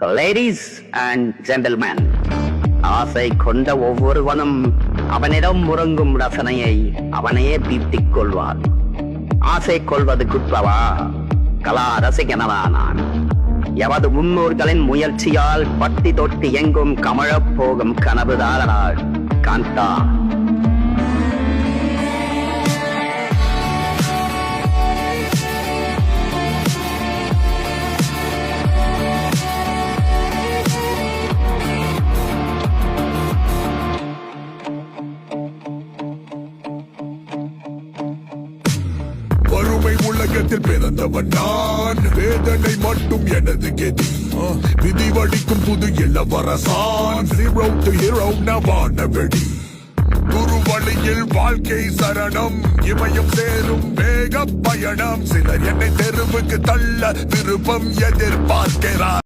Ladies and gentlemen, ஆசை கொண்ட ஒவ்வொருவனும் அவனிடம் உறங்கும் ரசனையை அவனையே பீத்திக் கொள்வார். ஆசை கொள்வது குற்றவா? கலா ரசிகனவா நான்? எவது முன்னோர்களின் முயற்சியால் பட்டி தொட்டி எங்கும் கமழப் போகும் கனவுதாரனாள் காந்தா. வறுமை உலகத்தில் பிறந்தவன் நான், வேதனை மட்டும் எனது கெதி. விதி வடிக்கும் புது இளவரசான், zero to hero நவான வெடி. குரு வழியில் வாழ்க்கை சரணம், இமயம் சேரும் வேக பயணம். சிலர் என்னை தெருவுக்கு தள்ள விருப்பம் எதிர்பார்க்கிறார்.